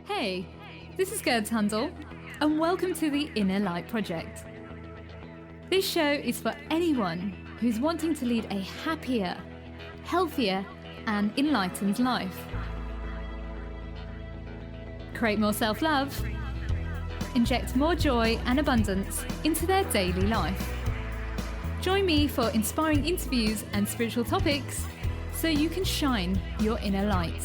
Hey, this is Gerd Handel, and welcome to the Inner Light Project. This show is for anyone who's wanting to lead a happier, healthier, and enlightened life. Create more self-love, inject more joy and abundance into their daily life. Join me for inspiring interviews and spiritual topics so you can shine your inner light.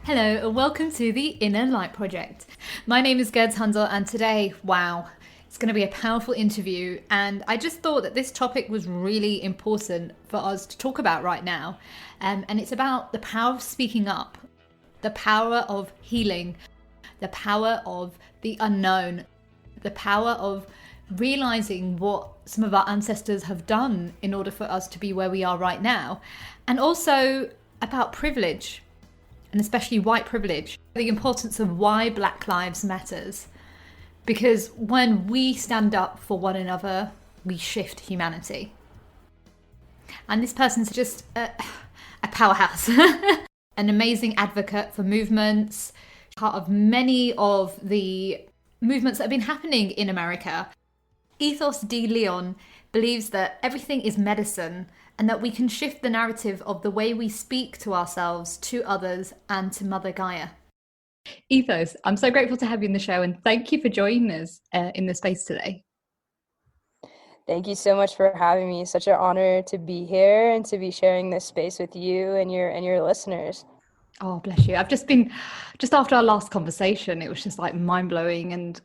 Hello and welcome to the Inner Light Project. My name is Gerd Handel and today, it's going to be a powerful interview, and I just thought that this topic was really important for us to talk about right now. And it's about the power of speaking up, the power of healing, the power of the unknown, the power of realizing what some of our ancestors have done in order for us to be where we are right now, and also about privilege, and especially white privilege, the importance of why Black Lives Matters. Because when we stand up for one another, we shift humanity. And this person's just a powerhouse, an amazing advocate for movements, part of many of the movements that have been happening in America. Ethos De Leon believes that everything is medicine and that we can shift the narrative of the way we speak to ourselves, to others, and to Mother Gaia. Ethos, I'm so grateful to have you in the show, and thank you for joining us in the space today. Thank you so much for having me. Such an honor to be here and to be sharing this space with you and your listeners. Oh, bless you. I've just after our last conversation, it was just like mind-blowing, and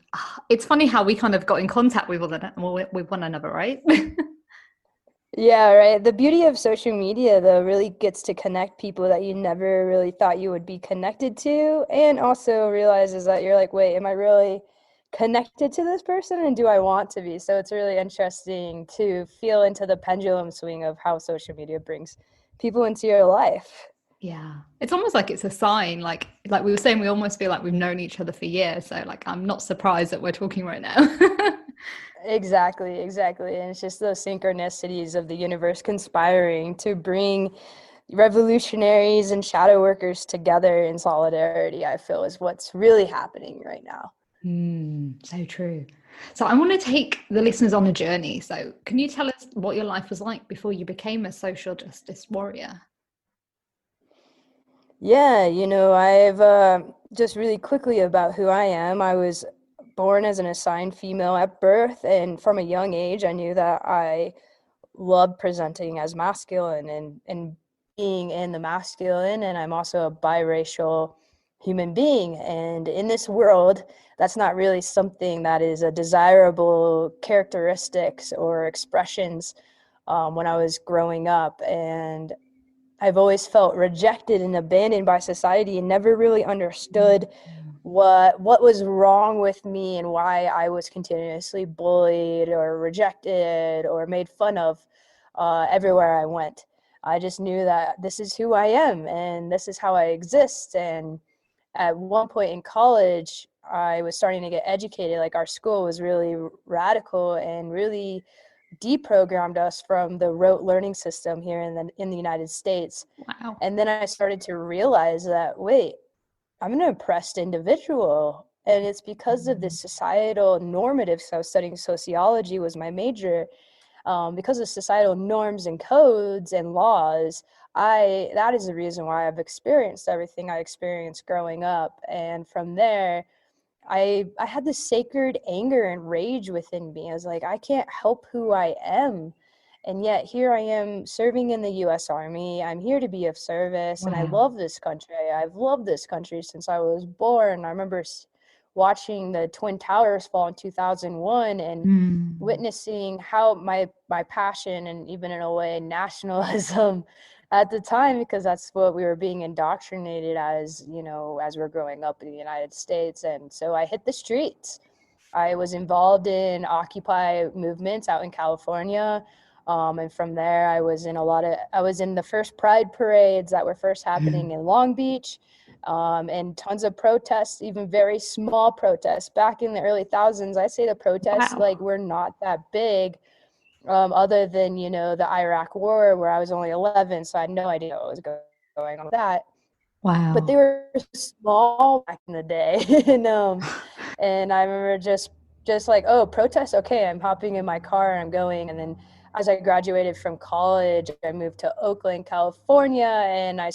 it's funny how we kind of got in contact with one another, right? Yeah, right. The beauty of social media, though, really gets to connect people that you never really thought you would be connected to, and also realizes that you're like, wait, am I really connected to this person, and do I want to be? So it's really interesting to feel into the pendulum swing of how social media brings people into your life. Yeah, it's almost like it's a sign, like we were saying, we almost feel like we've known each other for years. So like, I'm not surprised that we're talking right now. Exactly. And it's just those synchronicities of the universe conspiring to bring revolutionaries and shadow workers together in solidarity, I feel, is what's really happening right now. So true. So I want to take the listeners on a journey. So can you tell us what your life was like before you became a social justice warrior? Yeah, I've just really quickly about who I am. I was born as an assigned female at birth, and from a young age, I knew that I loved presenting as masculine and being in the masculine, and I'm also a biracial human being. And in this world, that's not really something that is a desirable characteristics or expressions when I was growing up. And I've always felt rejected and abandoned by society and never really understood what was wrong with me and why I was continuously bullied or rejected or made fun of everywhere I went. I just knew that this is who I am and this is how I exist. And at one point in college, I was starting to get educated. Like, our school was really radical and really deprogrammed us from the rote learning system here in the United States. Wow. And then I started to realize that, wait, I'm an oppressed individual. And it's because of this societal normative. So studying sociology was my major. Because of societal norms and codes and laws, that is the reason why I've experienced everything I experienced growing up. And from there, I had this sacred anger and rage within me. I was like, I can't help who I am. And yet here I am serving in the US Army. I'm here to be of service. And I love this country. I've loved this country since I was born. I remember watching the Twin Towers fall in 2001 and witnessing how my passion and even in a way nationalism at the time, because that's what we were being indoctrinated as, as we're growing up in the United States. And so I hit the streets. I was involved in Occupy movements out in California. And from there, I was in the first Pride parades that were first happening in Long Beach, and tons of protests, even very small protests. Back in the early thousands, I say the protests were not that big. Other than, the Iraq war, where I was only 11, so I had no idea what was going on with that. but Wow. they were small back in the day. And I remember just like, oh, protest, okay, I'm hopping in my car and I'm going. And then as I graduated from college, I moved to Oakland, California, and I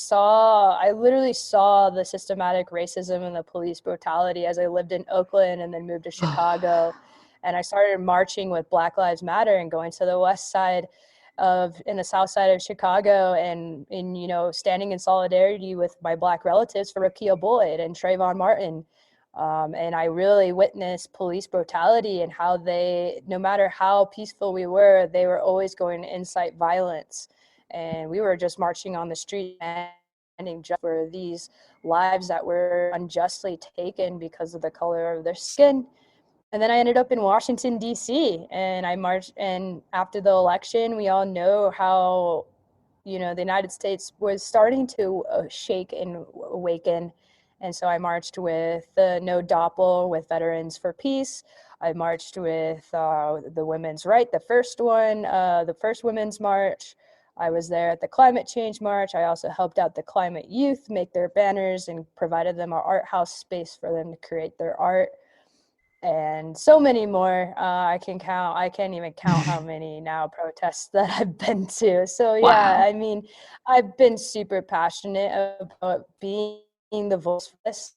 literally saw the systematic racism and the police brutality as I lived in Oakland and then moved to Chicago. And I started marching with Black Lives Matter and going to the west side of in the south side of Chicago, and in standing in solidarity with my Black relatives for Rakia Boyd and Trayvon Martin. And I really witnessed police brutality and how they, no matter how peaceful we were, they were always going to incite violence. And we were just marching on the street standing just for these lives that were unjustly taken because of the color of their skin. And then I ended up in Washington, D.C., and I marched. And after the election, we all know how, the United States was starting to shake and awaken. And so I marched with the No Doppel with Veterans for Peace. I marched with the Women's Right, the first one, the first Women's March. I was there at the Climate Change March. I also helped out the Climate Youth make their banners and provided them an art house space for them to create their art, and so many more. I can't even count how many now protests that I've been to. So yeah, Wow. I mean, I've been super passionate about being the voice for this,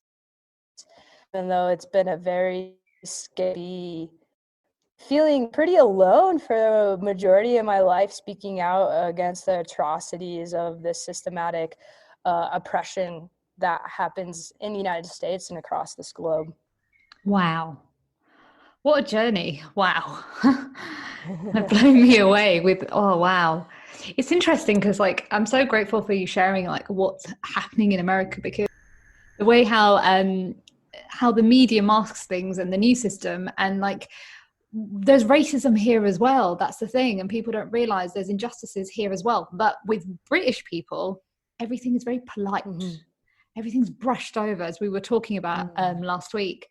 even though it's been a very scary, feeling pretty alone for a majority of my life, speaking out against the atrocities of this systematic oppression that happens in the United States and across this globe. Wow. What a journey. Wow. That blew me away with, oh, wow. It's interesting because, like, I'm so grateful for you sharing, like, what's happening in America because the way how the media masks things and the news system and like there's racism here as well. That's the thing, and people don't realize there's injustices here as well. But with British people, everything is very polite. Mhm. Everything's brushed over, as we were talking about Mm. last week.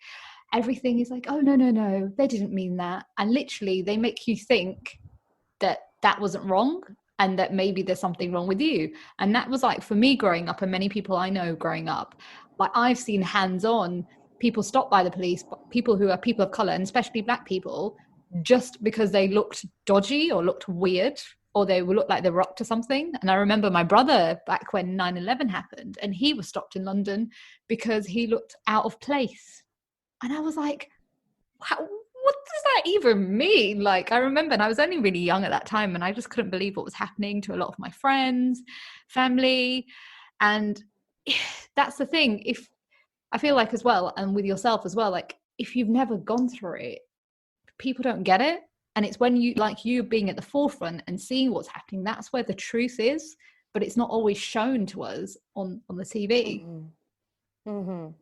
Everything is like, oh no, no, no, they didn't mean that, and literally they make you think that that wasn't wrong and that maybe there's something wrong with you. And that was like for me growing up, and many people I know growing up, like I've seen hands on people stopped by the police, people who are people of color and especially black people, just because they looked dodgy or looked weird or they looked like they were up to something. And I remember my brother back when 9/11 happened and he was stopped in London because he looked out of place. And I was like, how, what does that even mean? Like, I remember, and I was only really young at that time, and I just couldn't believe what was happening to a lot of my friends, family. And that's the thing. If I feel like, as well, and with yourself as well, like, if you've never gone through it, people don't get it. And it's when you, like, you being at the forefront and seeing what's happening, that's where the truth is. But it's not always shown to us on the TV. Mhm. Mhm.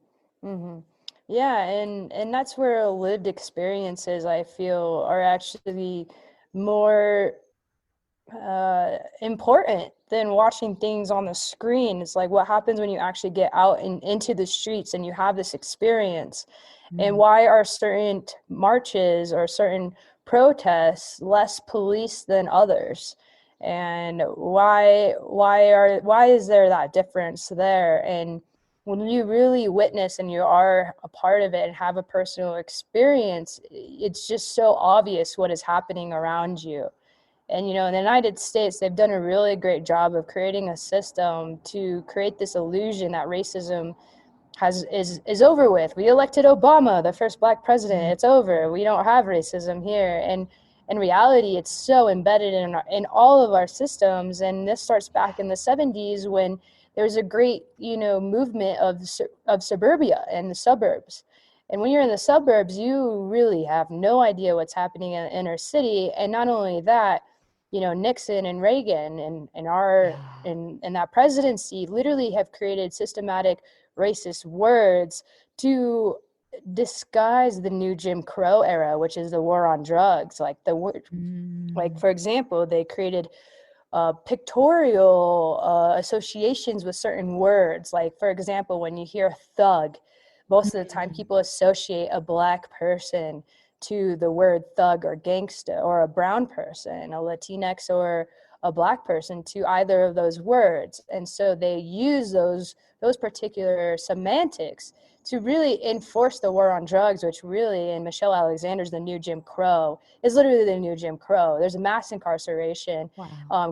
Mhm. Yeah, and that's where lived experiences, I feel, are actually more important than watching things on the screen. It's like what happens when you actually get out and into the streets and you have this experience. And Mm. why are certain marches or certain protests less police than others? And why is there that difference there? And when you really witness and you are a part of it and have a personal experience, it's just so obvious what is happening around you. And in the United States, they've done a really great job of creating a system to create this illusion that racism is over with. We elected Obama, the first black president. Mm. It's over. We don't have racism here. And in reality, it's so embedded in all of our systems. And this starts back in the 70s when there's a great movement of suburbia and the suburbs. And when you're in the suburbs, you really have no idea what's happening in the inner city. And not only that, Nixon and Reagan Yeah. and that presidency literally have created systematic racist words to disguise the new Jim Crow era, which is the war on drugs. Like Mm. for example, they created pictorial associations with certain words. Like, for example, when you hear thug, most of the time Mm. people associate a black person to the word thug or gangsta, or a brown person, a Latinx, or a black person to either of those words. And so they use those those particular semantics to really enforce the war on drugs, which really, in Michelle Alexander's The New Jim Crow, is literally the new Jim Crow. There's a mass incarceration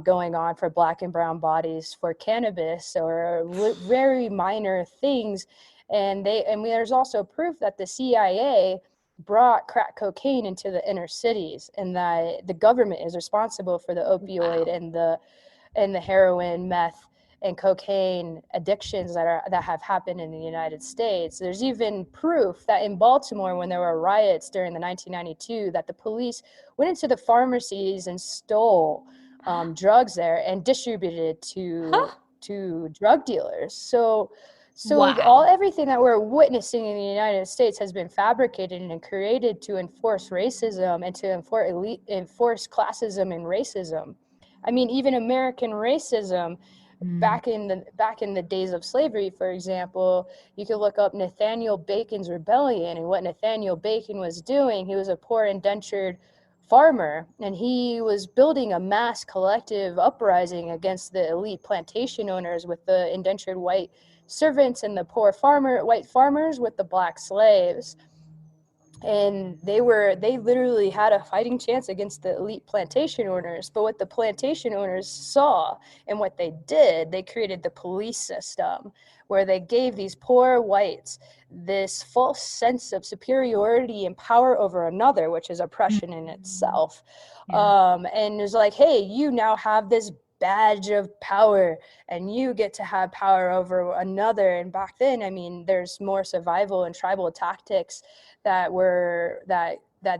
going on for Black and brown bodies for cannabis or very minor things. And there's also proof that the CIA brought crack cocaine into the inner cities, and that the government is responsible for the opioid and the heroin, meth, and cocaine addictions that have happened in the United States. There's even proof that in Baltimore, when there were riots during the 1992, that the police went into the pharmacies and stole drugs there and distributed to drug dealers. So everything that we're witnessing in the United States has been fabricated and created to enforce racism and to enforce classism and racism. I mean, even American racism, back in the days of slavery, for example, you could look up Nathaniel Bacon's rebellion, and what Nathaniel Bacon was doing. He was a poor indentured farmer, and he was building a mass collective uprising against the elite plantation owners with the indentured white servants and the poor white farmers with the black slaves. And they literally had a fighting chance against the elite plantation owners. But what the plantation owners saw and what they did, they created the police system where they gave these poor whites this false sense of superiority and power over another, which is oppression in itself. And it's like, hey, you now have this badge of power and you get to have power over another. And back then, I mean, there's more survival and tribal tactics that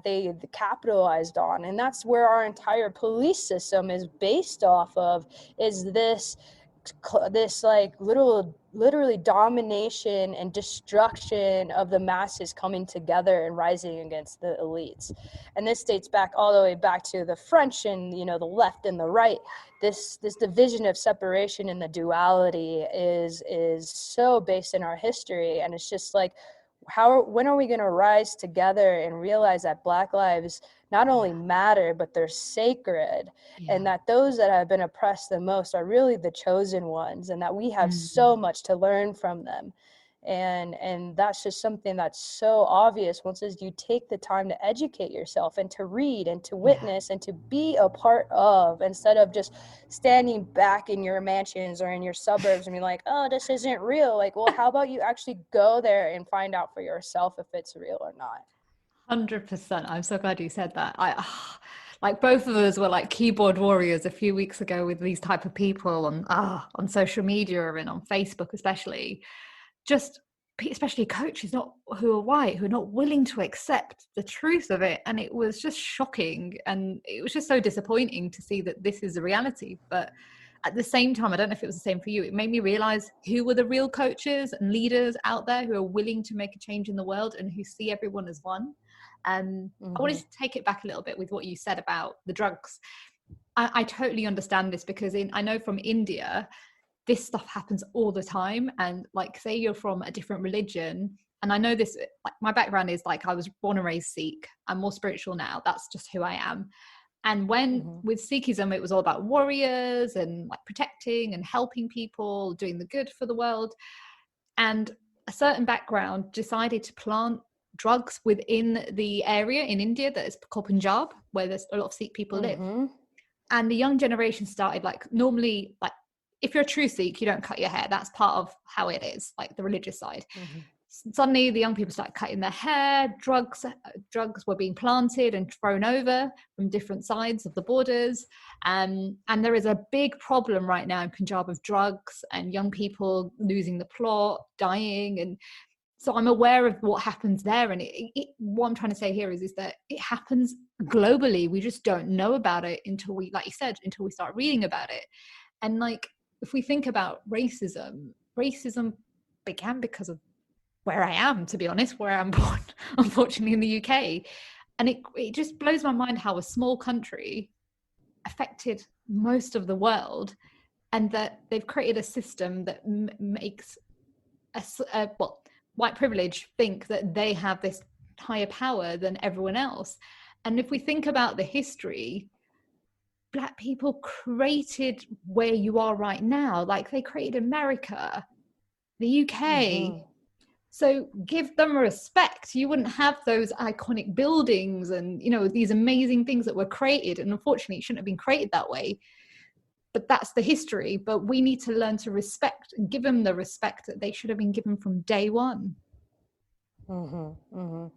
they capitalized on, and that's where our entire police system is based off of, is this like literally domination and destruction of the masses coming together and rising against the elites. And this dates back all the way back to the French and, you know, the left and the right. This division of separation and the duality is so based in our history. And it's just like, when are we going to rise together and realize that Black lives not only matter, but they're sacred, and that those that have been oppressed the most are really the chosen ones, and that we have so much to learn from them. And that's just something that's so obvious once you take the time to educate yourself and to read and to witness and to be a part of, instead of just standing back in your mansions or in your suburbs and be like, oh, this isn't real. Like, well, how about you actually go there and find out for yourself if it's real or not? 100%. I'm so glad you said that. Like both of us were like keyboard warriors a few weeks ago with these type of people on social media and on Facebook, especially coaches who are white, who are not willing to accept the truth of it. And it was just shocking, and it was just so disappointing to see that this is the reality. But at the same time, I don't know if it was the same for you, it made me realize who were the real coaches and leaders out there who are willing to make a change in the world and who see everyone as one. And I wanted to take it back a little bit with what you said about the drugs. I totally understand this because I know from India, this stuff happens all the time. And like, say you're from a different religion, and I know this, like, my background is like, I was born and raised Sikh. I'm more spiritual now. That's just who I am. And when with Sikhism, it was all about warriors and like protecting and helping people, doing the good for the world. And a certain background decided to plant drugs within the area in India that is called Punjab, where there's a lot of Sikh people live. And the young generation started, like, normally, like, if you're a true Sikh, you don't cut your hair. That's part of how it is, like the religious side. Suddenly the young people started cutting their hair. Drugs were being planted and thrown over from different sides of the borders. And there is a big problem right now in Punjab of drugs and young people losing the plot, dying. And so I'm aware of what happens there. And what I'm trying to say here is that it happens globally. We just don't know about it until we, like you said, until we start reading about it. And like, if we think about racism began because of where I am, to be honest, where I'm born, unfortunately, in the UK. And it just blows my mind how a small country affected most of the world, and that they've created a system that makes white privilege think that they have this higher power than everyone else. And if we think about the history, Black people created where you are right now. Like, they created America. the UK. Mm-hmm. So give them respect. You wouldn't have those iconic buildings and, you know, these amazing things that were created. And unfortunately, it shouldn't have been created that way. But that's the history. But we need to learn to respect and give them the respect that they should have been given from day one. Mm-hmm. Mm-hmm.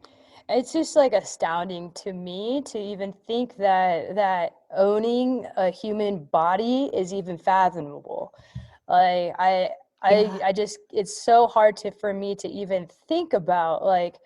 It's just like astounding to me to even think that owning a human body is even fathomable. Like Yeah. I just, it's so hard for me to even think about like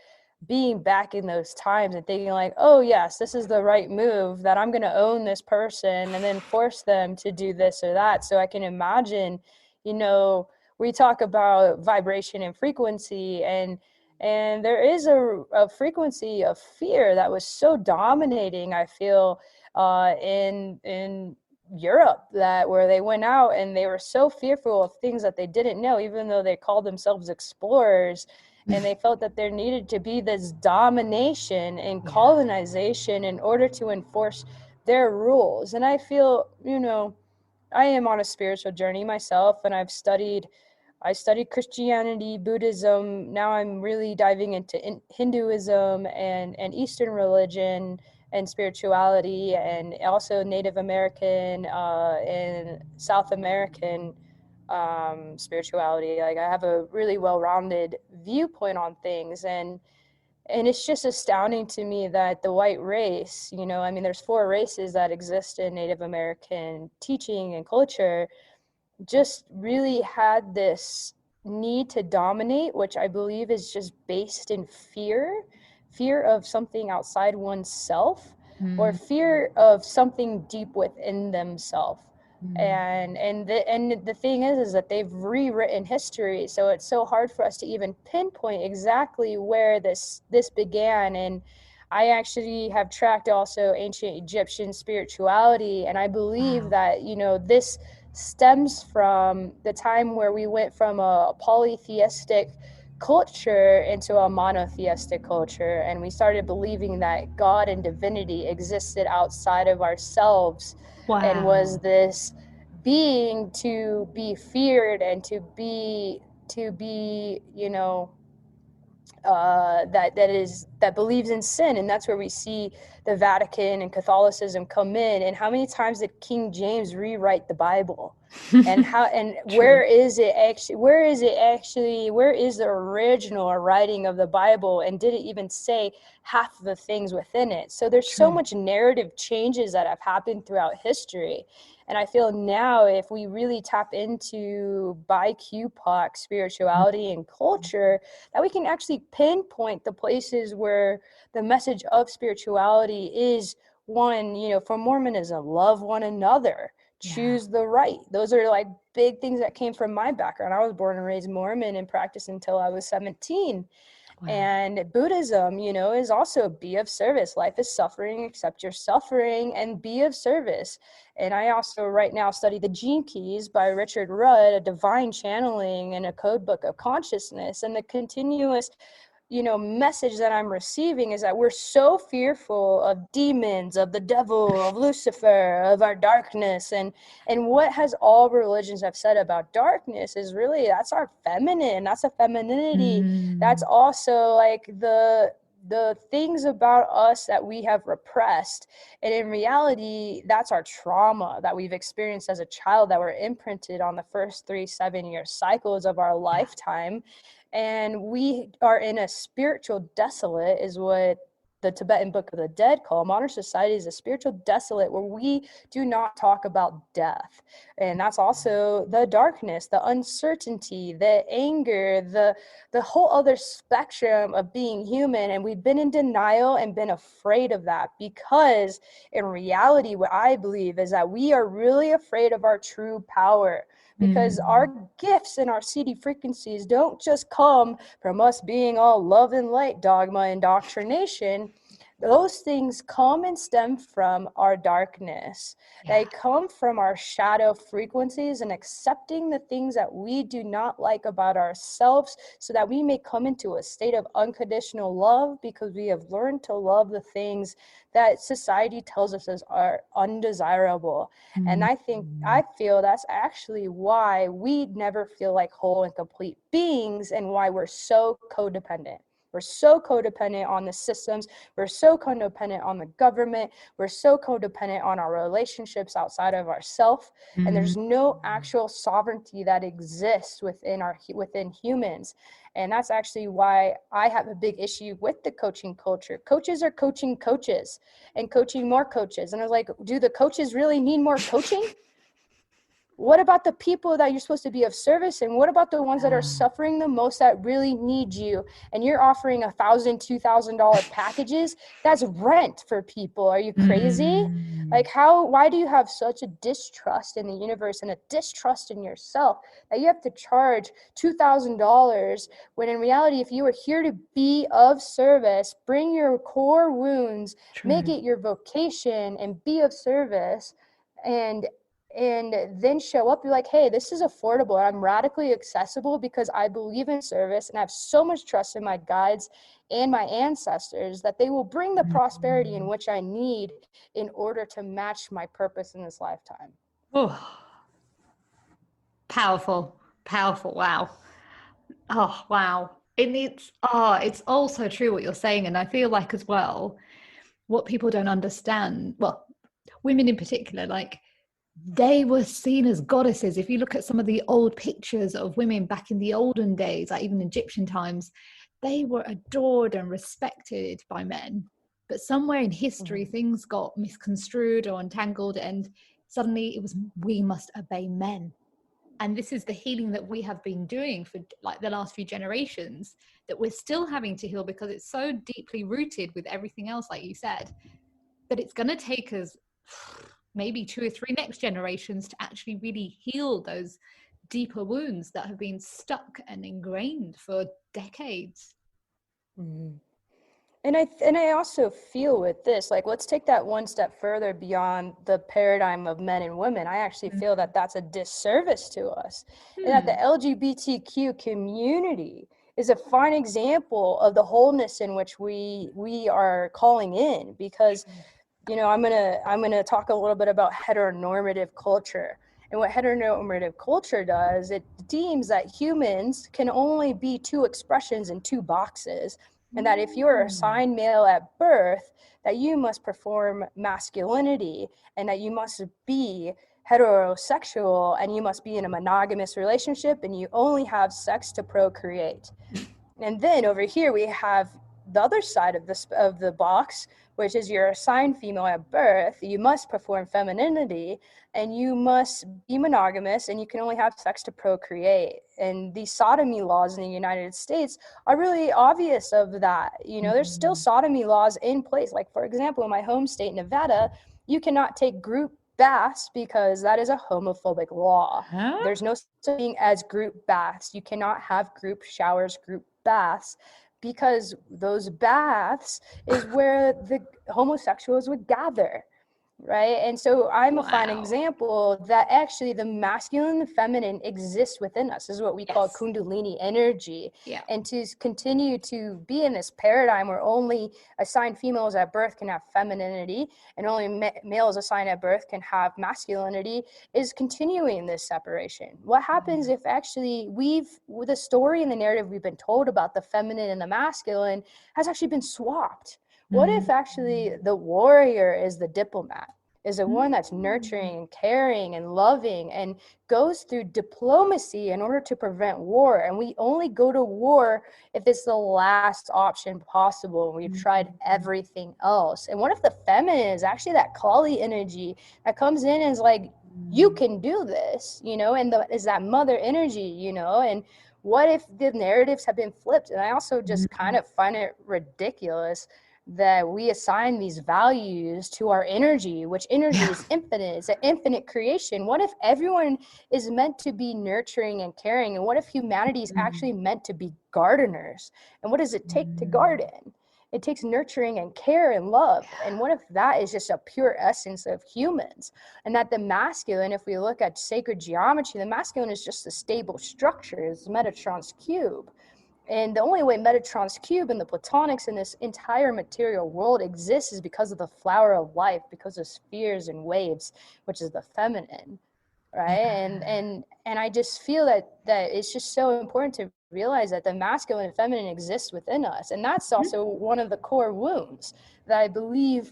being back in those times and thinking like, oh yes, this is the right move, that I'm going to own this person and then force them to do this or that. So I can imagine, you know, we talk about vibration and frequency, and there is a frequency of fear that was so dominating, I feel, in Europe, that where they went out and they were so fearful of things that they didn't know, even though they called themselves explorers, and they felt that there needed to be this domination and Yeah. colonization in order to enforce their rules. And I feel, you know, I am on a spiritual journey myself, and I studied Christianity, Buddhism. Now I'm really diving into Hinduism and Eastern religion and spirituality, and also Native American and South American spirituality. Like I have a really well-rounded viewpoint on things, and it's just astounding to me that the white race, you know, I mean, there's 4 races that exist in Native American teaching and culture, just really had this need to dominate, which I believe is just based in fear of something outside oneself, or Mm, fear of something deep within themselves. mm, And the thing is that they've rewritten history, so it's so hard for us to even pinpoint exactly where this began. And I actually have tracked also ancient Egyptian spirituality, and I believe wow. that, you know, this stems from the time where we went from a polytheistic culture into a monotheistic culture, and we started believing that God and divinity existed outside of ourselves and was Wow. this being to be feared and to be, you know, that believes in sin. And that's where we see the Vatican and Catholicism come in. And how many times did King James rewrite the Bible? And how, and True. where is the original writing of the Bible, and did it even say half of the things within it? So there's so True. much narrative changes that have happened throughout history. And I feel now, if we really tap into BIPOC spirituality and culture, that we can actually pinpoint the places where the message of spirituality is one, you know, for Mormonism, love one another, Yeah. choose the right. Those are like big things that came from my background. I was born and raised Mormon and practiced until I was 17. Wow. And Buddhism, you know, is also be of service. Life is suffering, accept your suffering and be of service. And I also right now study the Gene Keys by Richard Rudd, a divine channeling and a code book of consciousness. And the continuous, you know, message that I'm receiving is that we're so fearful of demons, of the devil, of Lucifer, of our darkness. And what has all religions have said about darkness is really, that's our feminine, that's a femininity. That's Mm, also like the things about us that we have repressed. And in reality, that's our trauma that we've experienced as a child, that were imprinted on the first 3 7-year cycles of our yeah. lifetime. And we are in a spiritual desolate, is what the Tibetan Book of the Dead call. Modern society is a spiritual desolate where we do not talk about death. And that's also the darkness, the uncertainty, the anger, the whole other spectrum of being human. And we've been in denial and been afraid of that, because in reality, what I believe is that we are really afraid of our true power, because our Mm, gifts and our CD frequencies don't just come from us being all love and light, dogma, indoctrination. those things come and stem from our darkness. Yeah. They come from our shadow frequencies and accepting the things that we do not like about ourselves so that we may come into a state of unconditional love, because we have learned to love the things that society tells us are undesirable. And I feel that's actually why we never feel like whole and complete beings, and why we're so codependent. We're so codependent on the systems. We're so codependent on the government. We're so codependent on our relationships outside of ourselves. And there's no actual sovereignty that exists within humans. And that's actually why I have a big issue with the coaching culture. Coaches are coaching coaches and coaching more coaches. And I was like, do the coaches really need more coaching? What about the people that you're supposed to be of service? And what about the ones that are suffering the most, that really need you? And you're offering $1,000, $2,000 packages? That's rent for people. Are you crazy? Like, why do you have such a distrust in the universe and a distrust in yourself that you have to charge $2,000, when in reality, if you are here to be of service, bring your core wounds, make it your vocation, and be of service, and then show up, you're like, hey, this is affordable. I'm radically accessible because I believe in service, and I have so much trust in my guides and my ancestors that they will bring the prosperity in which I need in order to match my purpose in this lifetime. Oh, powerful, powerful. Wow. Oh, wow. It's also true what you're saying. And I feel like as well, what people don't understand, well, women in particular, like, they were seen as goddesses. If you look at some of the old pictures of women back in the olden days, like even Egyptian times, they were adored and respected by men. But somewhere in history, things got misconstrued or entangled, and suddenly it was, we must obey men. And this is the healing that we have been doing for like the last few generations, that we're still having to heal because it's so deeply rooted with everything else, like you said, that it's going to take us maybe 2 or 3 next generations to actually really heal those deeper wounds that have been stuck and ingrained for decades. And I also feel with this, like, let's take that one step further beyond the paradigm of men and women. I actually feel that that's a disservice to us, and that the LGBTQ community is a fine example of the wholeness in which we are calling in. Because, you know, I'm gonna talk a little bit about heteronormative culture. And what heteronormative culture does, it deems that humans can only be 2 expressions in 2 boxes. And that if you're assigned male at birth, that you must perform masculinity, and that you must be heterosexual, and you must be in a monogamous relationship, and you only have sex to procreate. And then over here we have the other side of the box, which is you're assigned female at birth, you must perform femininity, and you must be monogamous, and you can only have sex to procreate. And these sodomy laws in the United States are really obvious of that. You know, there's still sodomy laws in place. Like, for example, in my home state, Nevada, you cannot take group baths because that is a homophobic law. There's no such thing as group baths. You cannot have group showers, group baths, because those baths is where the homosexuals would gather, right? And so I'm a fine example that actually the masculine and feminine exists within us. This is what we call Kundalini energy. And to continue to be in this paradigm where only assigned females at birth can have femininity, and only males assigned at birth can have masculinity, is continuing this separation. What happens if actually the story and the narrative we've been told about the feminine and the masculine has actually been swapped? What if actually the warrior is the diplomat, is the one that's nurturing and caring and loving and goes through diplomacy in order to prevent war? And we only go to war if it's the last option possible, and we've tried everything else. And what if the feminine is actually that Kali energy that comes in and is like, you can do this, you know, and is that mother energy, you know? And what if the narratives have been flipped? And I also just kind of find it ridiculous that we assign these values to our energy, which energy is infinite. It's an infinite creation. What if everyone is meant to be nurturing and caring? And what if humanity is actually meant to be gardeners? And what does it take to garden? It takes nurturing and care and love. And what if that is just a pure essence of humans? And that the masculine, if we look at sacred geometry, the masculine is just a stable structure, is Metatron's cube. And the only way Metatron's cube and the platonics in this entire material world exists is because of the flower of life, because of spheres and waves, which is the feminine, right? And I just feel that it's just so important to realize that the masculine and feminine exists within us. And that's also one of the core wounds that I believe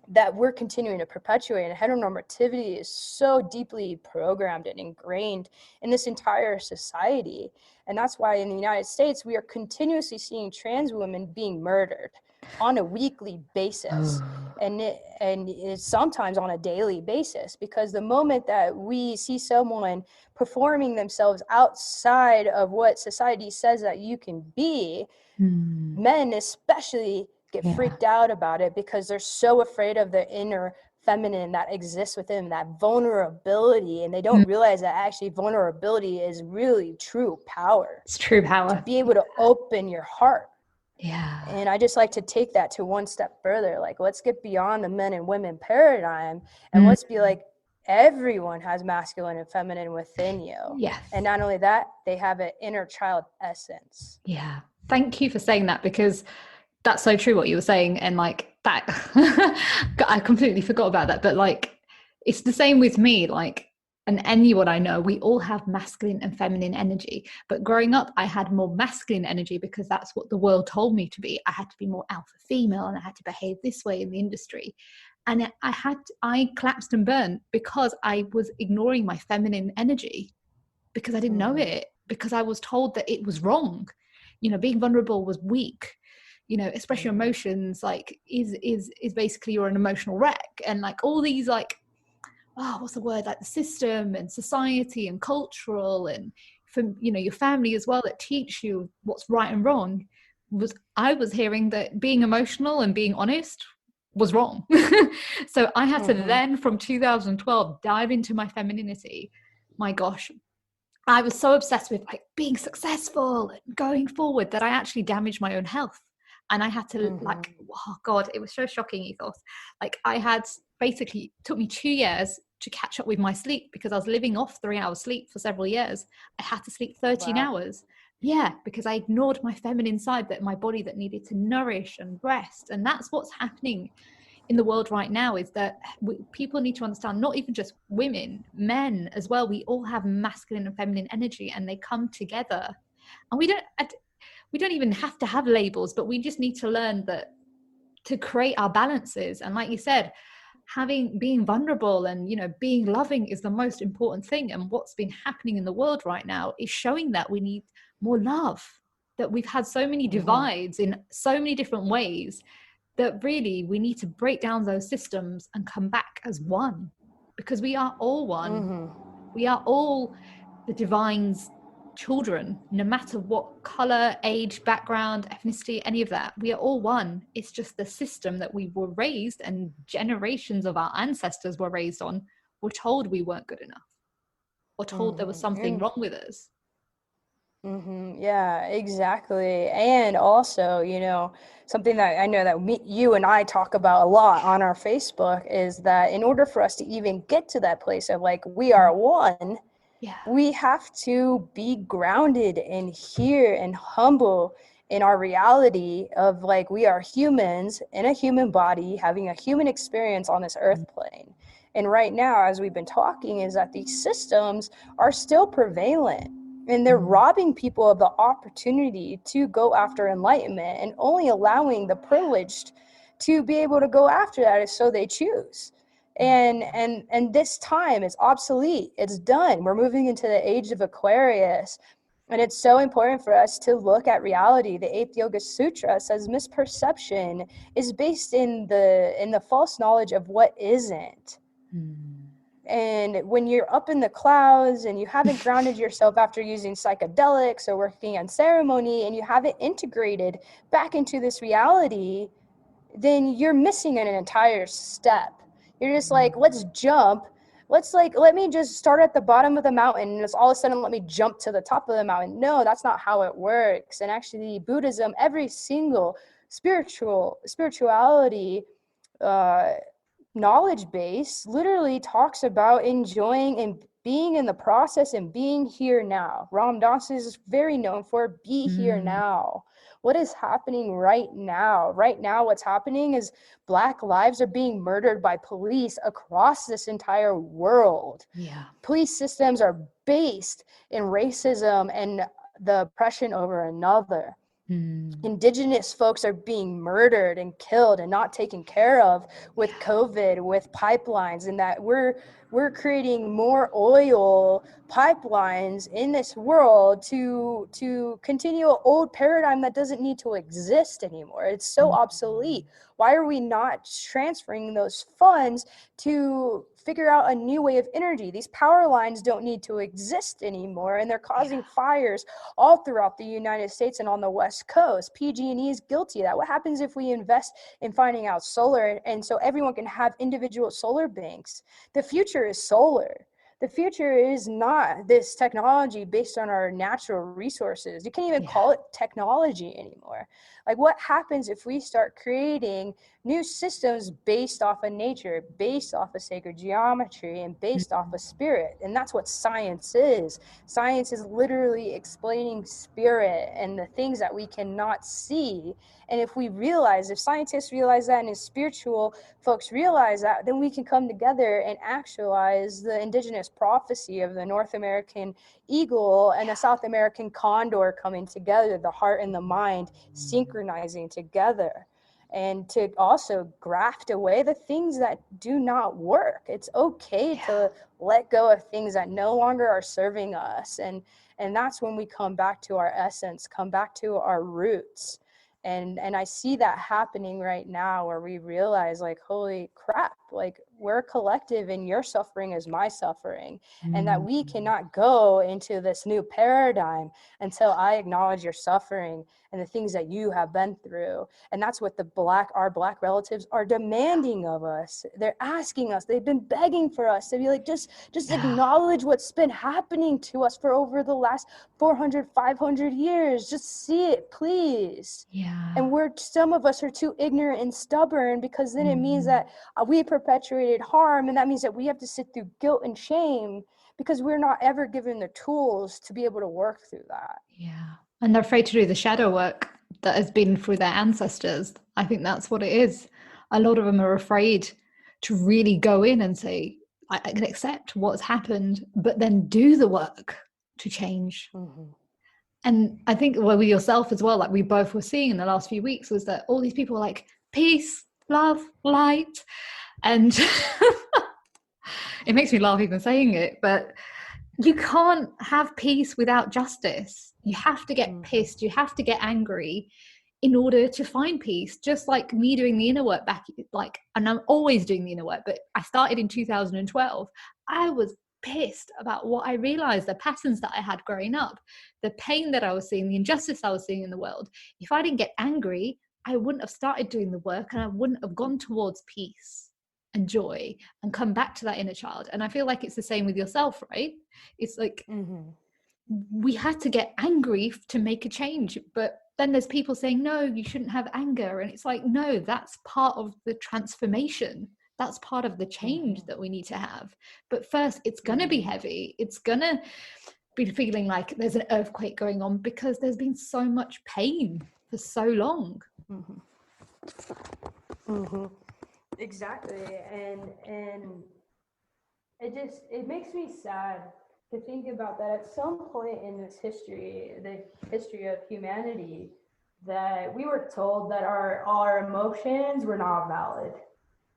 that we're continuing to perpetuate. And heteronormativity is so deeply programmed and ingrained in this entire society. And that's why in the United States, we are continuously seeing trans women being murdered on a weekly basis. And it's sometimes on a daily basis, because the moment that we see someone performing themselves outside of what society says that you can be, men especially get freaked out about it, because they're so afraid of the inner feminine that exists within, that vulnerability, and they don't realize that actually vulnerability is really true power. It's true power. To be able to open your heart. Yeah. And I just like to take that to one step further. Like, let's get beyond the men and women paradigm, and let's be like, everyone has masculine and feminine within you. Yes. And not only that, they have an inner child essence. Yeah. Thank you for saying that, because that's so true what you were saying. And like that, I completely forgot about that. But like, it's the same with me, like, and anyone I know, we all have masculine and feminine energy. But growing up, I had more masculine energy because that's what the world told me to be. I had to be more alpha female, and I had to behave this way in the industry. And I collapsed and burned because I was ignoring my feminine energy, because I didn't know it, because I was told that it was wrong. You know, being vulnerable was weak. You know, express your emotions, like is basically you're an emotional wreck. And like all these, like, what's the word, like the system and society and cultural and from, you know, your family as well, that teach you what's right and wrong, I was hearing that being emotional and being honest was wrong. So I had to then, from 2012, dive into my femininity. My gosh, I was so obsessed with like being successful and going forward that I actually damaged my own health. And I had to like, oh God, it was so shocking, Ethos. Like I had basically, took me 2 years to catch up with my sleep, because I was living off 3 hours sleep for several years. I had to sleep 13 hours. Yeah, because I ignored my feminine side, that my body that needed to nourish and rest. And that's what's happening in the world right now, is that people need to understand, not even just women, men as well. We all have masculine and feminine energy, and they come together. And we don't even have to have labels, but we just need to learn that to create our balances. And like you said, being vulnerable and, you know, being loving is the most important thing. And what's been happening in the world right now is showing that we need more love, that we've had so many divides in so many different ways, that really we need to break down those systems and come back as one, because we are all one. We are all the divine's children, no matter what color, age, background, ethnicity, any of that. We are all one. It's just the system that we were raised, and generations of our ancestors were raised on, were told we weren't good enough, or told there was something wrong with us. Yeah, exactly. And also, you know, something that I know that you and I talk about a lot on our Facebook is that in order for us to even get to that place of like, we are one, we have to be grounded and here and humble in our reality of like, we are humans in a human body having a human experience on this earth plane. And right now, as we've been talking, is that these systems are still prevalent. And they're robbing people of the opportunity to go after enlightenment, and only allowing the privileged to be able to go after that if so they choose. And this time is obsolete. It's done. We're moving into the age of Aquarius. And it's so important for us to look at reality. The Eighth Yoga Sutra says misperception is based in the false knowledge of what isn't. And when you're up in the clouds and you haven't grounded yourself after using psychedelics or working on ceremony, and you haven't integrated back into this reality, then you're missing an entire step. You're just like, let's jump. Let me just start at the bottom of the mountain, and it's all of a sudden let me jump to the top of the mountain. No, that's not how it works. And actually, Buddhism, every single spirituality, knowledge base literally talks about enjoying and being in the process and being here now. Ram Dass is very known for be here now. What is happening right now? Right now, what's happening is Black lives are being murdered by police across this entire world. Yeah. Police systems are based in racism and the oppression over another. Indigenous folks are being murdered and killed and not taken care of with COVID, with pipelines, and that we're creating more oil pipelines in this world to continue an old paradigm that doesn't need to exist anymore. It's so obsolete. Why are we not transferring those funds to figure out a new way of energy? These power lines don't need to exist anymore, and they're causing fires all throughout the United States and on the West Coast. PG&E is guilty of that. What happens if we invest in finding out solar, and so everyone can have individual solar banks? The future is solar. The future is not this technology based on our natural resources. You can't even call it technology anymore. Like, what happens if we start creating new systems based off of nature, based off of sacred geometry, and based off of spirit? And that's what science is. Science is literally explaining spirit and the things that we cannot see. And if scientists realize that, and if spiritual folks realize that, then we can come together and actualize the indigenous prophecy of the North American eagle and the South American condor coming together, the heart and the mind synchronizing together, and to also graft away the things that do not work. It's okay to let go of things that no longer are serving us. And that's when we come back to our essence, come back to our roots. And I see that happening right now, where we realize, like, holy crap, like, we're a collective and your suffering is my suffering. And that we cannot go into this new paradigm until I acknowledge your suffering and the things that you have been through. And that's what our Black relatives are demanding of us. They're asking us, they've been begging for us to be like, just acknowledge what's been happening to us for over the last 400, 500 years. Just see it, please. And some of us are too ignorant and stubborn, because then it means that we perpetuated harm, and that means that we have to sit through guilt and shame because we're not ever given the tools to be able to work through that. And they're afraid to do the shadow work that has been through their ancestors. I think that's what it is. A lot of them are afraid to really go in and say, I can accept what's happened, but then do the work to change. And I think, well, with yourself as well, like we both were seeing in the last few weeks, was that all these people were like, peace, love, light. And it makes me laugh even saying it, but you can't have peace without justice. You have to get pissed. You have to get angry in order to find peace. Just like me doing the inner work and I'm always doing the inner work, but I started in 2012. I was pissed about what I realized, the patterns that I had growing up, the pain that I was seeing, the injustice I was seeing in the world. If I didn't get angry, I wouldn't have started doing the work, and I wouldn't have gone towards peace and joy and come back to that inner child. And I feel like it's the same with yourself, right? It's like we had to get angry to make a change, but then there's people saying, no, you shouldn't have anger. And it's like, no, that's part of the transformation. That's part of the change that we need to have. But first, it's going to be heavy. It's going to be feeling like there's an earthquake going on, because there's been so much pain for so long. Exactly. And it makes me sad to think about that at some point in this history, the history of humanity, that we were told that our emotions were not valid.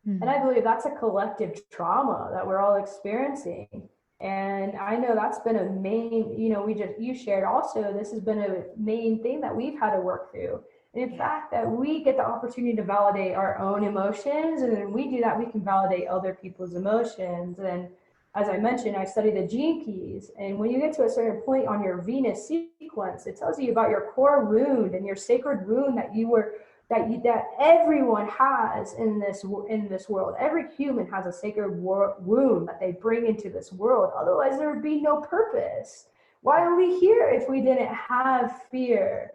And I believe that's a collective trauma that we're all experiencing. And I know that's been a main, you shared also, this has been a main thing that we've had to work through. And in fact, that we get the opportunity to validate our own emotions, and then we do that, we can validate other people's emotions. And as I mentioned, I study the gene keys, and when you get to a certain point on your Venus sequence, it tells you about your core wound and your sacred wound that everyone has in this world. Every human has a sacred wound that they bring into this world. Otherwise, there would be no purpose. Why are we here if we didn't have fear?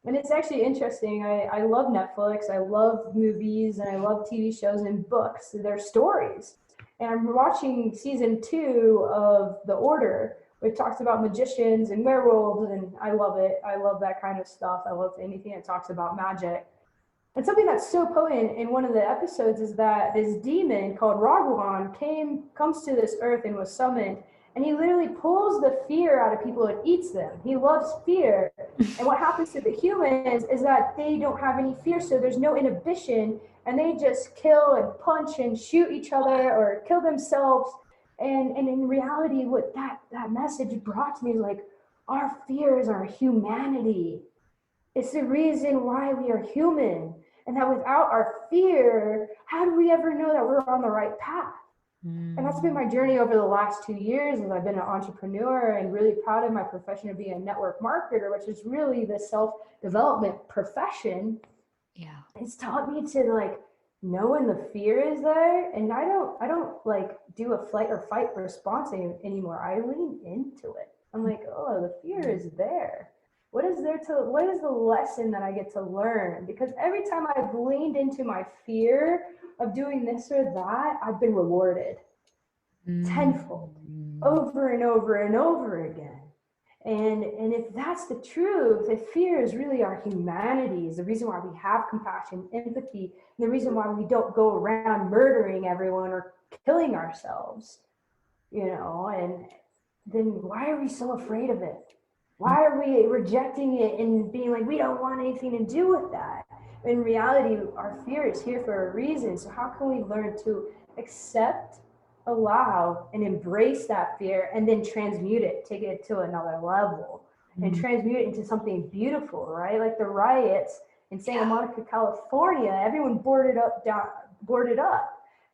And it's actually interesting. I love Netflix. I love movies and I love TV shows and books. They're stories. And I'm watching season 2 of The Order, which talks about magicians and werewolves. And I love it. I love that kind of stuff. I love anything that talks about magic. And something that's so potent in one of the episodes is that this demon called Ragwan comes to this earth and was summoned, and he literally pulls the fear out of people and eats them. He loves fear. And what happens to the humans is that they don't have any fear, so there's no inhibition, and they just kill and punch and shoot each other or kill themselves. And in reality, what that message brought to me is like, our fear is our humanity. It's the reason why we are human. And that without our fear, how do we ever know that we're on the right path? And that's been my journey over the last 2 years as I've been an entrepreneur and really proud of my profession of being a network marketer, which is really the self-development profession. Yeah. It's taught me to like know when the fear is there. And I don't like do a flight or fight response anymore. I lean into it. I'm like, oh, the fear is there. What is the lesson that I get to learn? Because every time I've leaned into my fear of doing this or that, I've been rewarded tenfold over and over and over again. And if that's the truth, if fear is really our humanity, is the reason why we have compassion, empathy, and the reason why we don't go around murdering everyone or killing ourselves, and then why are we so afraid of it? Why are we rejecting it and being like, we don't want anything to do with that? In reality, our fear is here for a reason. So how can we learn to accept, allow, and embrace that fear and then transmute it, take it to another level and transmute it into something beautiful, right? Like the riots in Santa Monica, California, everyone boarded up.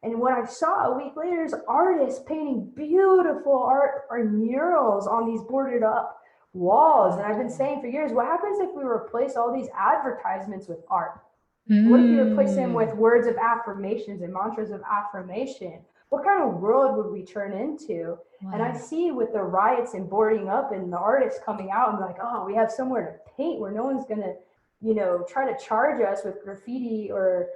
And what I saw a week later is artists painting beautiful art or murals on these boarded up walls. And I've been saying for years, what happens if we replace all these advertisements with art? What if we replace them with words of affirmations and mantras of affirmation? What kind of world would we turn into? Wow. And I see with the riots and boarding up and the artists coming out and like, oh, we have somewhere to paint where no one's gonna, try to charge us with graffiti or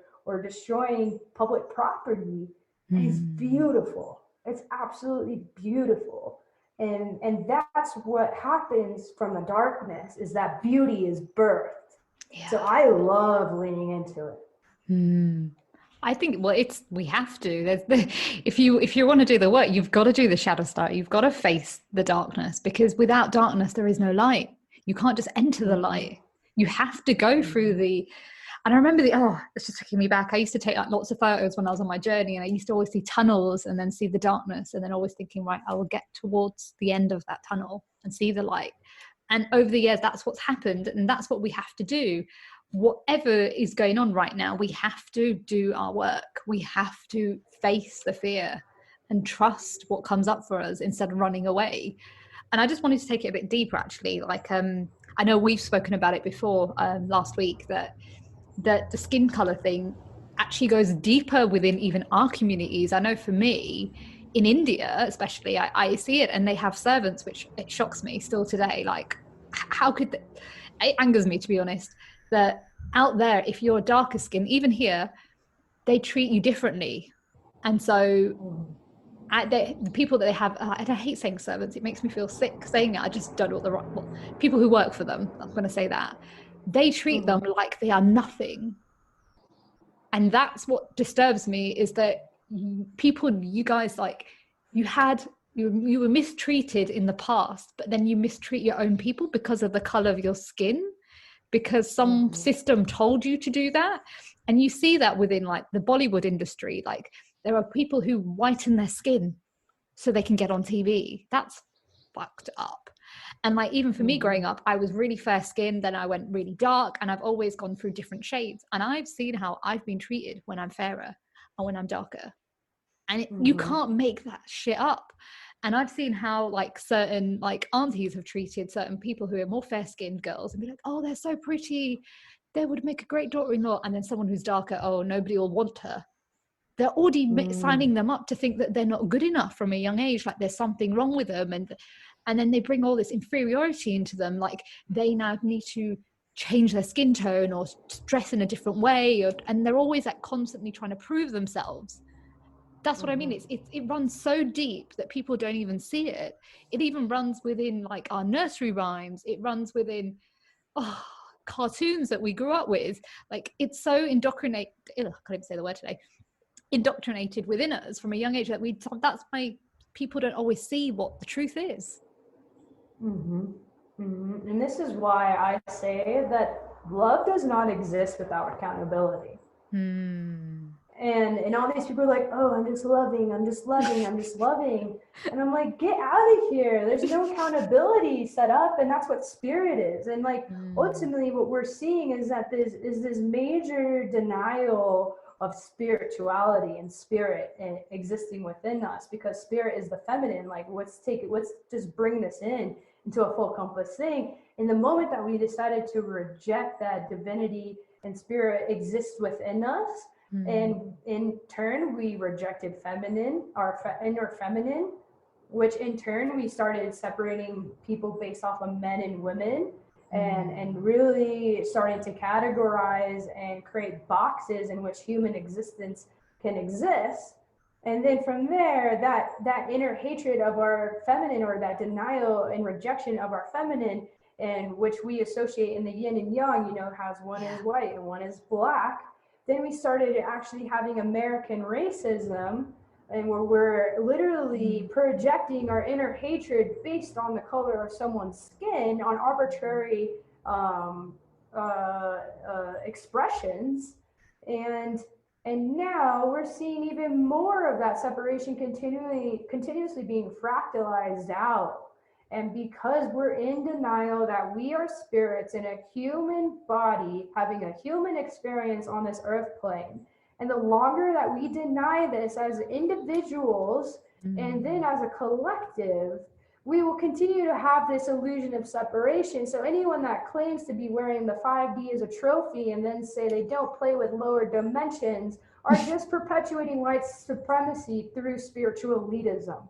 destroying public property. It's beautiful. It's absolutely beautiful. And that's what happens from the darkness, is that beauty is birthed. Yeah. So I love leaning into it. I think, well, we have to. If you want to do the work, you've got to do the shadow stuff. You've got to face the darkness, because without darkness, there is no light. You can't just enter the light. You have to go through and I remember it's just taking me back. I used to take like lots of photos when I was on my journey, and I used to always see tunnels and then see the darkness, and then always thinking, right, I will get towards the end of that tunnel and see the light. And over the years, that's what's happened. And that's what we have to do. Whatever is going on right now, we have to do our work. We have to face the fear and trust what comes up for us instead of running away. And I just wanted to take it a bit deeper, actually. Like, I know we've spoken about it before last week, that the skin color thing actually goes deeper within even our communities. I know for me, in India especially, I see it, and they have servants, which it shocks me still today. Like, how could it angers me, to be honest, that out there, if you're darker skin, even here, they treat you differently. And so the people that they have, and I hate saying servants, it makes me feel sick saying it. I just don't know what people who work for them, I'm going to say that, they treat them like they are nothing. And that's what disturbs me, is that you guys, like, you were mistreated in the past, but then you mistreat your own people because of the color of your skin, because some system told you to do that. And you see that within like the Bollywood industry. Like, there are people who whiten their skin so they can get on TV. That's fucked up. And like, even for me growing up, I was really fair skinned, then I went really dark, and I've always gone through different shades. And I've seen how I've been treated when I'm fairer and when I'm darker. And you can't make that shit up. And I've seen how like certain like aunties have treated certain people who are more fair skinned girls and be like, oh, they're so pretty, they would make a great daughter-in-law. And then someone who's darker, oh, nobody will want her. They're already signing them up to think that they're not good enough from a young age, like there's something wrong with them. And then they bring all this inferiority into them, like they now need to change their skin tone or dress in a different way, and they're always like constantly trying to prove themselves. That's what I mean. It runs so deep that people don't even see it. It even runs within like our nursery rhymes. It runs within cartoons that we grew up with. Like, it's so indoctrinated. I can't even say the word today. Indoctrinated within us from a young age that that's why people don't always see what the truth is. And this is why I say that love does not exist without accountability. And all these people are like, oh, I'm just loving, I'm just loving, I'm just loving. And I'm like, get out of here. There's no accountability set up, and that's what spirit is. And like, ultimately what we're seeing is that this major denial of spirituality and spirit and existing within us, because spirit is the feminine. Like, let's just bring this into a full compass thing. And the moment that we decided to reject that divinity and spirit exists within us, and in turn we rejected feminine, our inner feminine, which in turn we started separating people based off of men and women, and really started to categorize and create boxes in which human existence can exist. And then from there, that inner hatred of our feminine, or that denial and rejection of our feminine, and which we associate in the yin and yang, has one is white and one is black. Then we started actually having American racism, and where we're literally projecting our inner hatred based on the color of someone's skin on arbitrary expressions. And now we're seeing even more of that separation continuously being fractalized out. And because we're in denial that we are spirits in a human body having a human experience on this earth plane, and the longer that we deny this as individuals and then as a collective, we will continue to have this illusion of separation. So anyone that claims to be wearing the 5D as a trophy and then say they don't play with lower dimensions are just perpetuating white supremacy through spiritual elitism.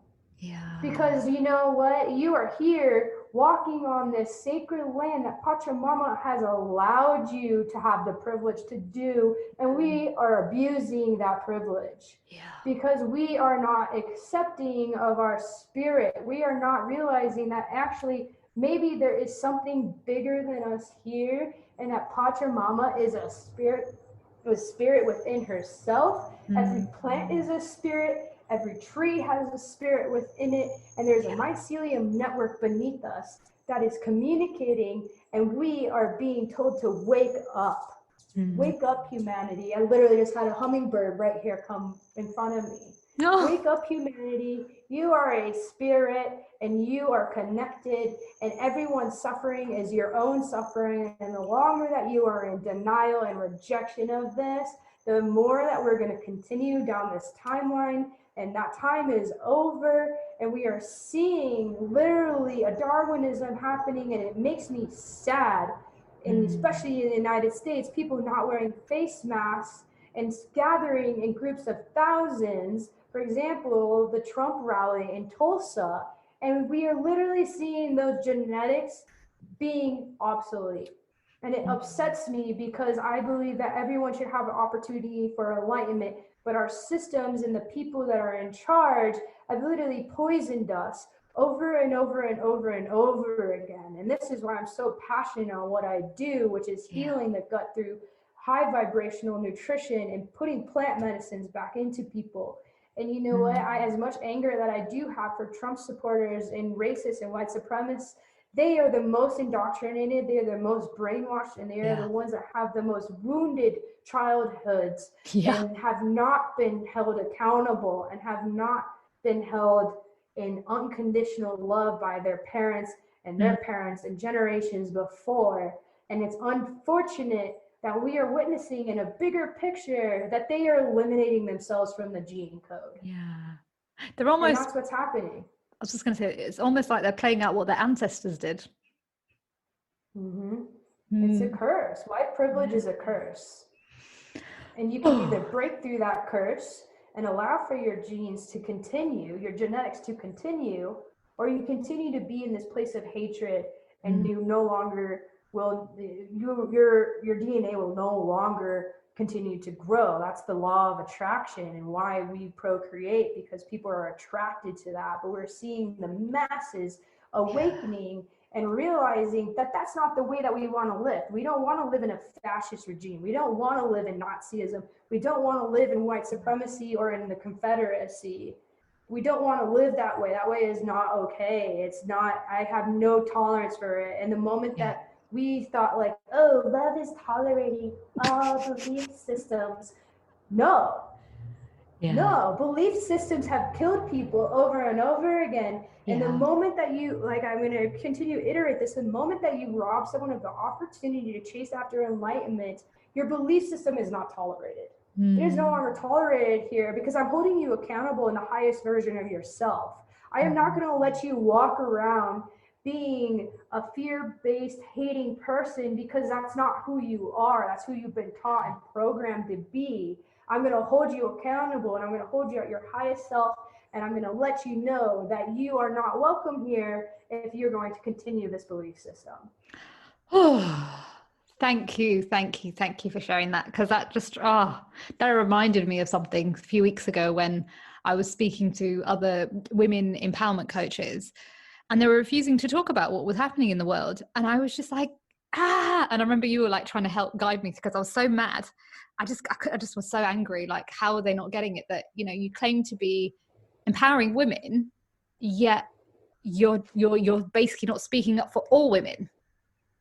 Because you know what? You are here walking on this sacred land that Pachamama has allowed you to have the privilege to do, and we are abusing that privilege. Because we are not accepting of our spirit. We are not realizing that actually maybe there is something bigger than us here, and that Pachamama is a spirit within herself. Every plant is a spirit. Every tree has a spirit within it, and there's a mycelium network beneath us that is communicating, and we are being told to wake up. Wake up, humanity. I literally just had a hummingbird right here come in front of me. Wake up, humanity. You are a spirit, and you are connected, and everyone's suffering is your own suffering. And the longer that you are in denial and rejection of this, the more that we're going to continue down this timeline. And that time is over, and we are seeing literally a Darwinism happening, and it makes me sad. And especially in the United States, people not wearing face masks and gathering in groups of thousands. For example, the Trump rally in Tulsa, and we are literally seeing those genetics being obsolete. And it upsets me, because I believe that everyone should have an opportunity for enlightenment, but our systems and the people that are in charge have literally poisoned us over and over and over and over again. And this is why I'm so passionate on what I do, which is healing the gut through high vibrational nutrition and putting plant medicines back into people. And you know what? As much anger that I do have for Trump supporters and racists and white supremacists, they are the most indoctrinated, they are the most brainwashed, and they are the ones that have the most wounded childhoods and have not been held accountable and have not been held in unconditional love by their parents and their parents and generations before. And it's unfortunate that we are witnessing in a bigger picture that they are eliminating themselves from the gene code. They're almost, and that's what's happening. I was just going to say, it's almost like they're playing out what their ancestors did. It's a curse. White privilege is a curse. And you can either break through that curse and allow for your genes to continue, your genetics to continue, or you continue to be in this place of hatred and you no longer your DNA will no longer continue to grow. That's the law of attraction and why we procreate, because people are attracted to that. But we're seeing the masses awakening and realizing that that's not the way that we want to live. We don't want to live in a fascist regime. We don't want to live in Nazism. We don't want to live in white supremacy or in the Confederacy. We don't want to live that way. That way is not okay. It's not, I have no tolerance for it. And the moment that we thought like, oh, love is tolerating all belief systems. No, no, belief systems have killed people over and over again. And the moment that you, like, I'm going to continue to iterate this, the moment that you rob someone of the opportunity to chase after enlightenment, your belief system is not tolerated. It is no longer tolerated here, because I'm holding you accountable in the highest version of yourself. I am not going to let you walk around being a fear-based, hating person, because that's not who you are. That's who you've been taught and programmed to be. I'm going to hold you accountable, and I'm going to hold you at your highest self, and I'm going to let you know that you are not welcome here if you're going to continue this belief system. Oh, thank you for sharing that, because that just that reminded me of something a few weeks ago when I was speaking to other women empowerment coaches, and they were refusing to talk about what was happening in the world, and I was just like, and I remember you were like trying to help guide me, because I was so mad. I just was so angry. Like, how are they not getting it that, you know, you claim to be empowering women, yet you're basically not speaking up for all women.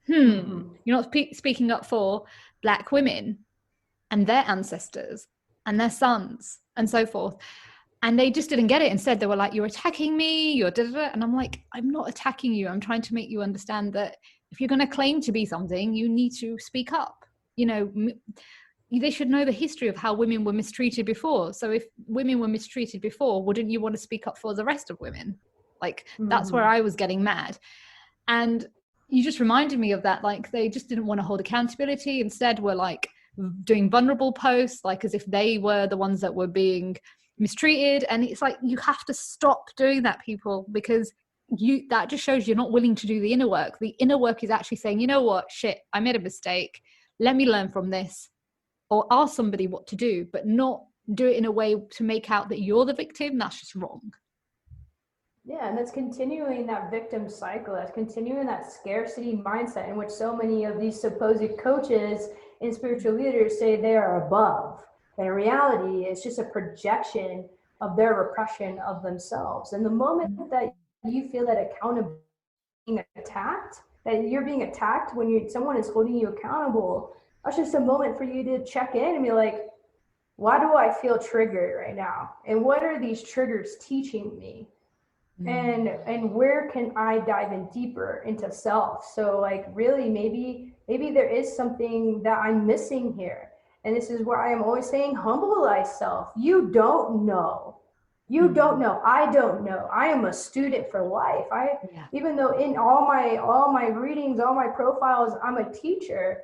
You're not speaking up for Black women and their ancestors and their sons and so forth. And they just didn't get it. Instead, they were like, you're attacking me, you're da-da-da. And I'm like, I'm not attacking you. I'm trying to make you understand that if you're going to claim to be something, you need to speak up. You know, they should know the history of how women were mistreated before. So if women were mistreated before, wouldn't you want to speak up for the rest of women? Like, that's where I was getting mad. And you just reminded me of that. Like, they just didn't want to hold accountability. Instead, were like doing vulnerable posts, like as if they were the ones that were being mistreated. And it's like, you have to stop doing that, people, because that just shows you're not willing to do the inner work. The inner work is actually saying, you know what, shit, I made a mistake. Let me learn from this, or ask somebody what to do, but not do it in a way to make out that you're the victim. That's just wrong. Yeah, and that's continuing that victim cycle. That's continuing that scarcity mindset in which so many of these supposed coaches and spiritual leaders say they are above. And in reality, it's just a projection of their repression of themselves. And the moment that you feel that accountability being attacked, that you're being attacked when someone is holding you accountable, that's just a moment for you to check in and be like, why do I feel triggered right now? And what are these triggers teaching me? And where can I dive in deeper into self? So like, really, maybe there is something that I'm missing here. And this is where I am always saying, humble thyself. You don't know. You don't know. I don't know. I am a student for life. Even though in all my readings, all my profiles, I'm a teacher,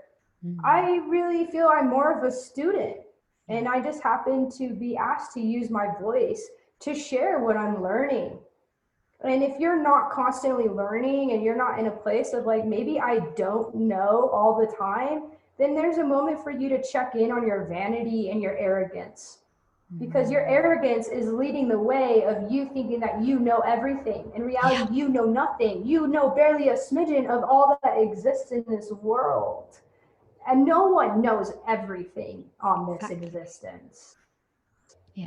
I really feel I'm more of a student. And I just happen to be asked to use my voice to share what I'm learning. And if you're not constantly learning and you're not in a place of like, maybe I don't know all the time, then there's a moment for you to check in on your vanity and your arrogance. Because your arrogance is leading the way of you thinking that you know everything. In reality, you know nothing. You know barely a smidgen of all that exists in this world. And no one knows everything on this existence.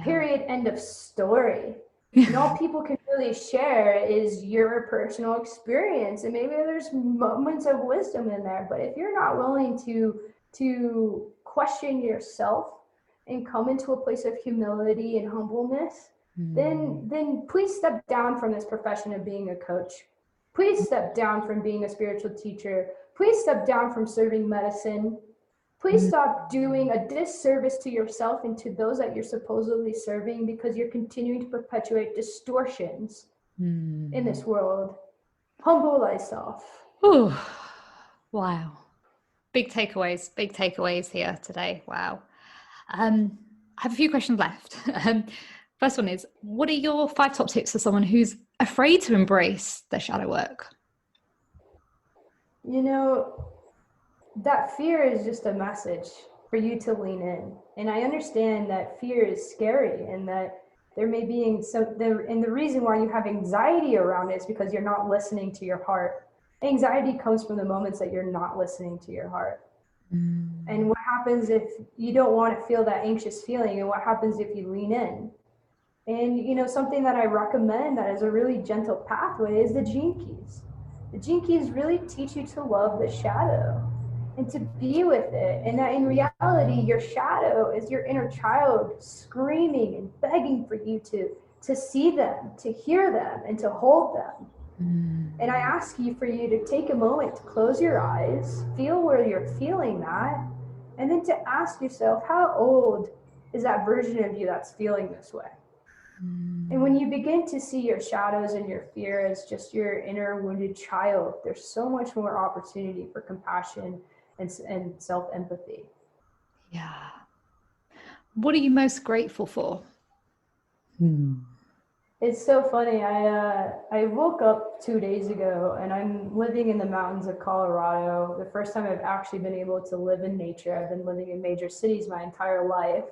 Period. End of story. And all people can really share is your personal experience. And maybe there's moments of wisdom in there. But if you're not willing to question yourself and come into a place of humility and humbleness, then please step down from this profession of being a coach. Please step down from being a spiritual teacher. Please step down from serving medicine. Please stop doing a disservice to yourself and to those that you're supposedly serving, because you're continuing to perpetuate distortions in this world. Humble thyself. Ooh, wow. Big takeaways here today. Wow. I have a few questions left. First one is, what are your 5 top tips for someone who's afraid to embrace their shadow work? You know, that fear is just a message for you to lean in. And I understand that fear is scary, and that there may be and the reason why you have anxiety around it is because you're not listening to your heart. Anxiety comes from the moments that you're not listening to your heart. And what happens if you don't want to feel that anxious feeling, and what happens if you lean in? And something that I recommend that is a really gentle pathway is the gene keys. The gene keys really teach you to love the shadow and to be with it. And that in reality, your shadow is your inner child screaming and begging for you to see them, to hear them, and to hold them. And I ask you for you to take a moment to close your eyes, feel where you're feeling that, and then to ask yourself, how old is that version of you that's feeling this way? And when you begin to see your shadows and your fear as just your inner wounded child, there's so much more opportunity for compassion and self-empathy. Yeah. What are you most grateful for? It's so funny. I woke up 2 days ago, and I'm living in the mountains of Colorado. The first time I've actually been able to live in nature. I've been living in major cities my entire life.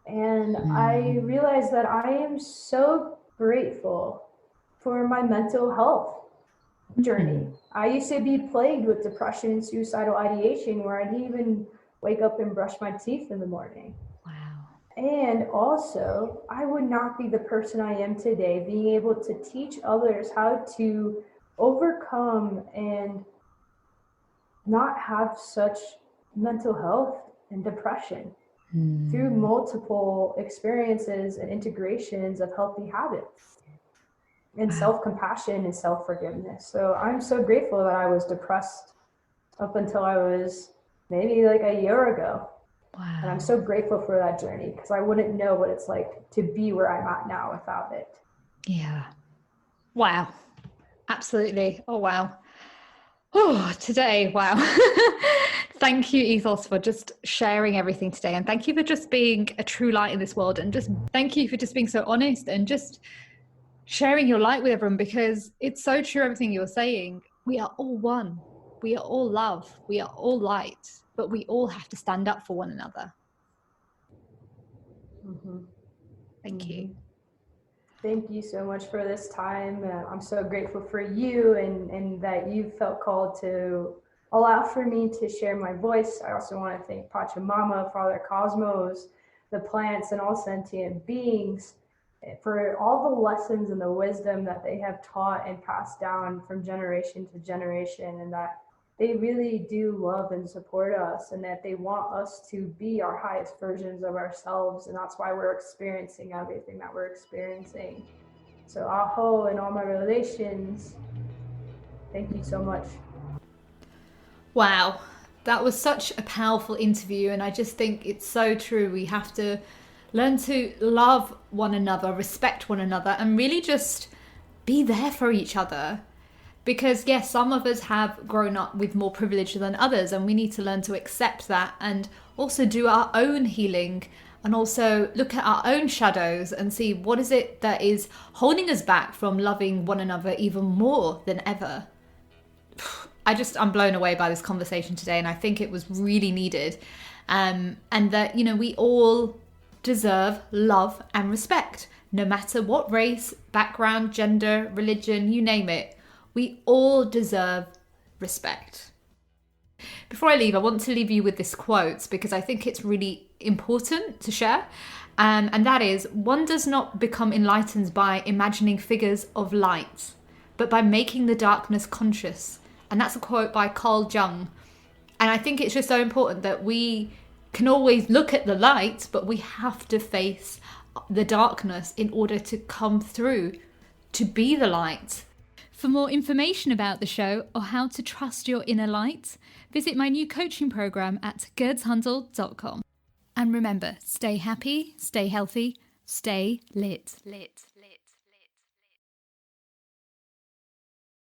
And I realized that I am so grateful for my mental health journey. I used to be plagued with depression and suicidal ideation, where I'd even wake up and brush my teeth in the morning. Wow. And also, I would not be the person I am today, being able to teach others how to overcome and not have such mental health and depression through multiple experiences and integrations of healthy habits and self-compassion and self-forgiveness. So I'm so grateful that I was depressed up until I was maybe like a year ago. Wow. And I'm so grateful for that journey, because I wouldn't know what it's like to be where I'm at now without it. Yeah. Wow. Absolutely. Oh, wow. Oh, today. Wow. Thank you, Ethos, for just sharing everything today. And thank you for just being a true light in this world. And just thank you for just being so honest and just sharing your light with everyone, because it's so true, everything you're saying. We are all one. We are all love. We are all light, but we all have to stand up for one another. Thank you. Thank you so much for this time. I'm so grateful for you and that you felt called to allow for me to share my voice. I also want to thank Pachamama, Father Cosmos, the plants, and all sentient beings for all the lessons and the wisdom that they have taught and passed down from generation to generation, and that they really do love and support us, and that they want us to be our highest versions of ourselves. And that's why we're experiencing everything that we're experiencing. So aho and all my relations, thank you so much. Wow. That was such a powerful interview. And I just think it's so true. We have to learn to love one another, respect one another, and really just be there for each other. Because yes, some of us have grown up with more privilege than others, and we need to learn to accept that and also do our own healing, and also look at our own shadows and see what is it that is holding us back from loving one another even more than ever. I'm blown away by this conversation today, and I think it was really needed. And that, we all deserve love and respect, no matter what race, background, gender, religion, you name it. We all deserve respect. Before I leave, I want to leave you with this quote, because I think it's really important to share. And that is, one does not become enlightened by imagining figures of light, but by making the darkness conscious. And that's a quote by Carl Jung. And I think it's just so important that we can always look at the light, but we have to face the darkness in order to come through, to be the light. For more information about the show or how to trust your inner light, visit my new coaching program at gerdshandel.com. And remember, stay happy, stay healthy, stay lit.